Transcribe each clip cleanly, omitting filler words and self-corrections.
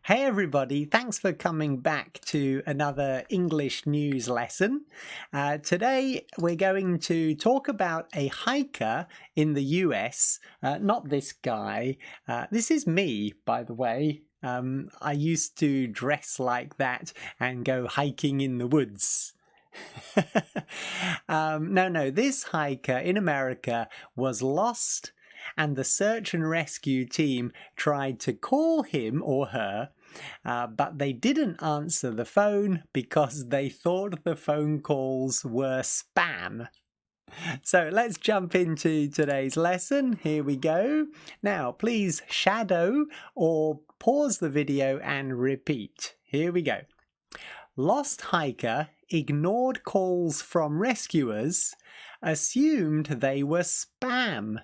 Hey everybody, thanks for coming back to another English news lesson. Today we're going to talk about a hiker in the US, not this guy. This is me, by the way. I used to dress like that and go hiking in the woods. No, this hiker in America was lost, and the search and rescue team tried to call him or her, but they didn't answer the phone because they thought the phone calls were spam. So let's jump into today's lesson. Here we go. Now, please shadow or pause the video and repeat. Here we go. Lost hiker ignored calls from rescuers, assumed they were spam.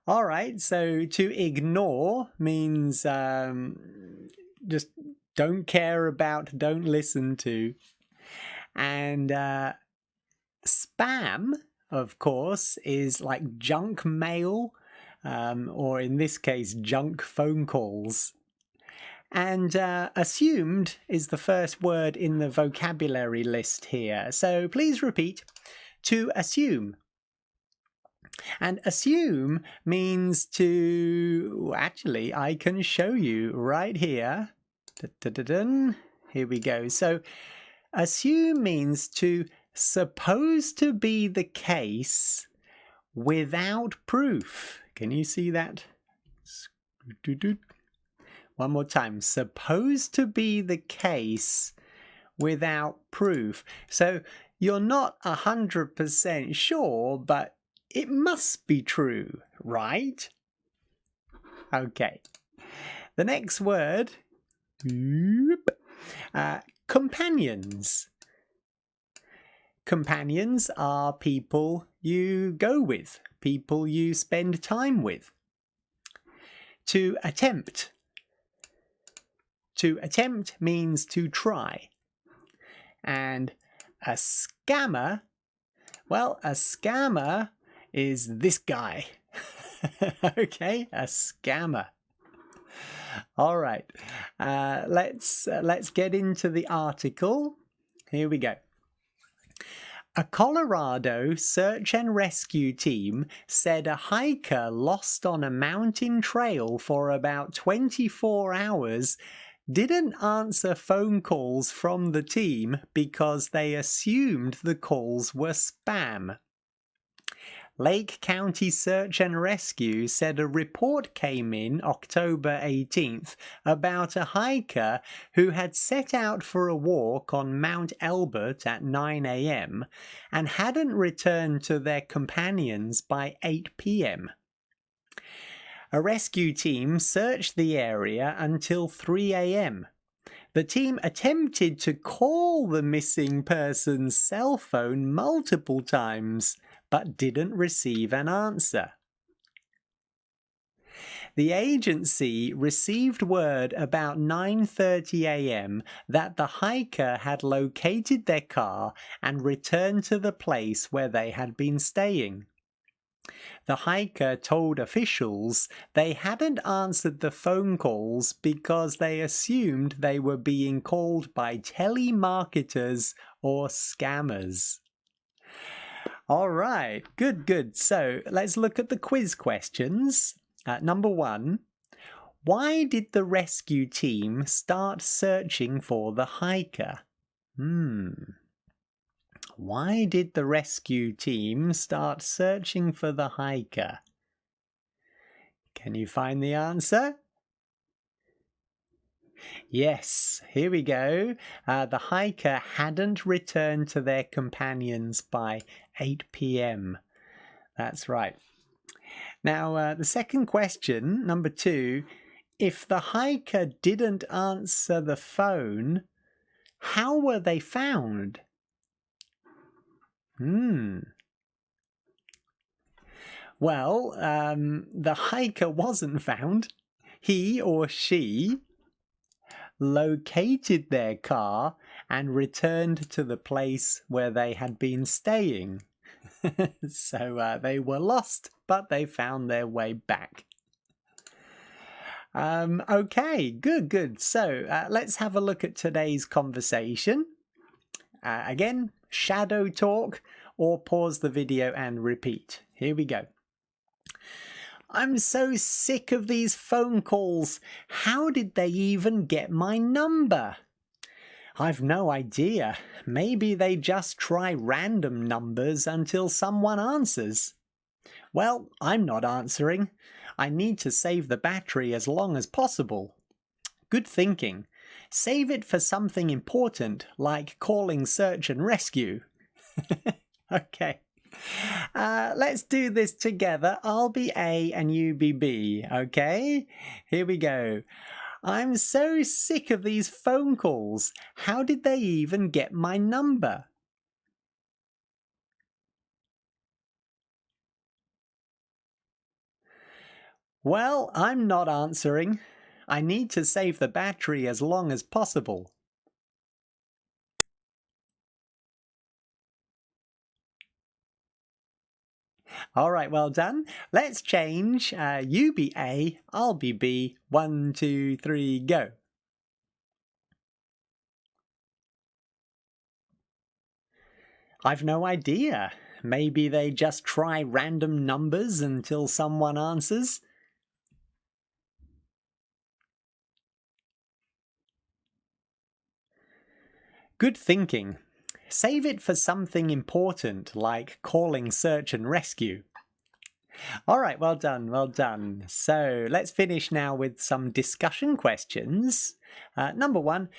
All right, so to ignore means just don't care about, don't listen to. And spam, of course, is like junk mail, or in this case, junk phone calls. And assumed is the first word in the vocabulary list here. So please repeat, to assume. And assume means to, actually, I can show you right here. Here we go. So assume means to suppose to be the case without proof. Can you see that? One more time. Suppose to be the case without proof. So you're not 100% sure, but it must be true, right? Okay. The next word, companions. Companions are people you go with, people you spend time with. To attempt. To attempt means to try. And a scammer, well, a scammer is this guy. Okay, a scammer. All right, let's get into the article. Here we go. A Colorado search and rescue team said a hiker lost on a mountain trail for about 24 hours didn't answer phone calls from the team because they assumed the calls were spam. Lake County Search and Rescue said a report came in October 18th about a hiker who had set out for a walk on Mount Elbert at 9 a.m. and hadn't returned to their companions by 8 p.m. A rescue team searched the area until 3 a.m. The team attempted to call the missing person's cell phone multiple times, but didn't receive an answer. The agency received word about 9:30 a.m. that the hiker had located their car and returned to the place where they had been staying. The hiker told officials they hadn't answered the phone calls because they assumed they were being called by telemarketers or scammers. All right, good. So let's look at the quiz questions. Number 1, why did the rescue team start searching for the hiker? Why did the rescue team start searching for the hiker? Can you find the answer? Yes, here we go. The hiker hadn't returned to their companions by 8 p.m. That's right. Now, the second question, number 2, if the hiker didn't answer the phone, how were they found? Well, the hiker wasn't found. He or she located their car and returned to the place where they had been staying. So they were lost, but they found their way back. Okay, good. So let's have a look at today's conversation. Again, shadow talk or pause the video and repeat. Here we go. I'm so sick of these phone calls. How did they even get my number? I've no idea. Maybe they just try random numbers until someone answers. Well, I'm not answering. I need to save the battery as long as possible. Good thinking. Save it for something important, like calling search and rescue. Okay. Let's do this together. I'll be A and you be B, okay? Here we go. I'm so sick of these phone calls. How did they even get my number? Well, I'm not answering. I need to save the battery as long as possible. All right, well done. Let's change. You be A, I'll be B. 1, 2, 3, go. I've no idea. Maybe they just try random numbers until someone answers. Good thinking. Save it for something important, like calling search and rescue. All right, well done. So let's finish now with some discussion questions. Number 1,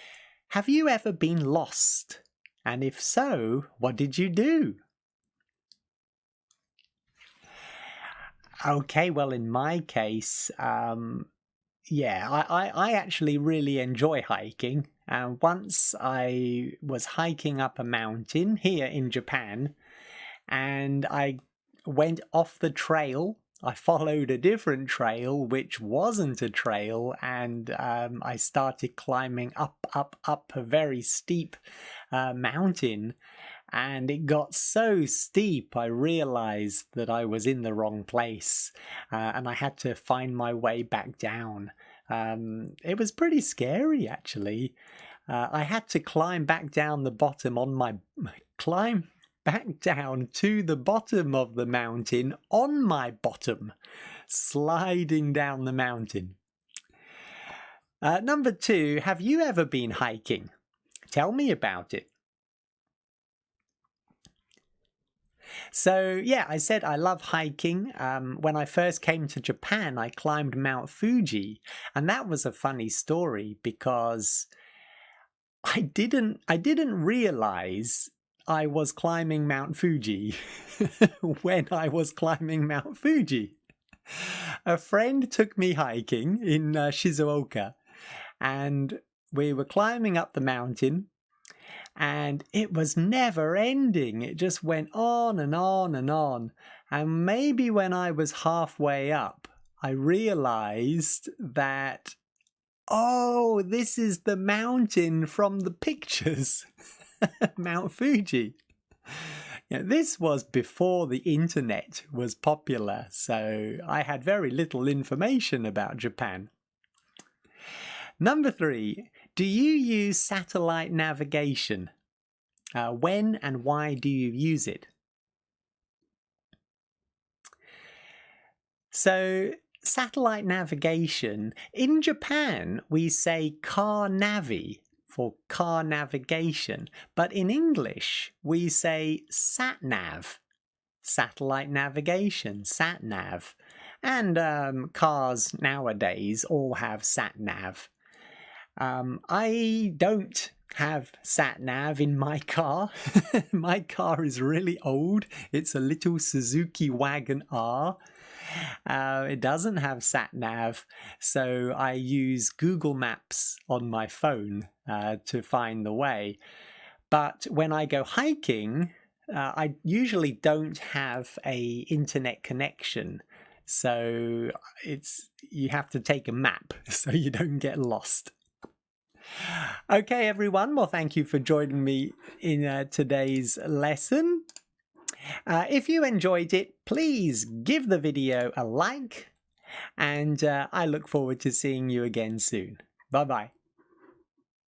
have you ever been lost? And if so, what did you do? Okay, well, in my case, yeah, I actually really enjoy hiking. Once I was hiking up a mountain here in Japan, and I went off the trail. I followed a different trail, which wasn't a trail, and I started climbing up a very steep mountain. And it got so steep, I realized that I was in the wrong place, and I had to find my way back down. It was pretty scary, actually. I had to climb back down the bottom climb back down to the bottom of the mountain on my bottom, sliding down the mountain. Number 2, have you ever been hiking? Tell me about it. So, yeah, I said I love hiking. When I first came to Japan, I climbed Mount Fuji, and that was a funny story because I didn't realize I was climbing Mount Fuji when I was climbing Mount Fuji. A friend took me hiking in Shizuoka, and we were climbing up the mountain, and it was never ending. It just went on and on and on. And maybe when I was halfway up, I realized that, oh, this is the mountain from the pictures, Mount Fuji. This was before the internet was popular, so I had very little information about Japan. Number 3, do you use satellite navigation? When and why do you use it? So, satellite navigation, in Japan we say car navi for car navigation, but in English we say sat nav, satellite navigation, sat nav. And cars nowadays all have sat nav. I don't have sat nav in my car. My car is really old. It's a little Suzuki Wagon R. It doesn't have sat nav, so I use Google Maps on my phone to find the way. But when I go hiking, I usually don't have a internet connection, so you have to take a map so you don't get lost. Okay, everyone. Well, thank you for joining me in today's lesson. If you enjoyed it, please give the video a like And I look forward to seeing you again soon. Bye-bye.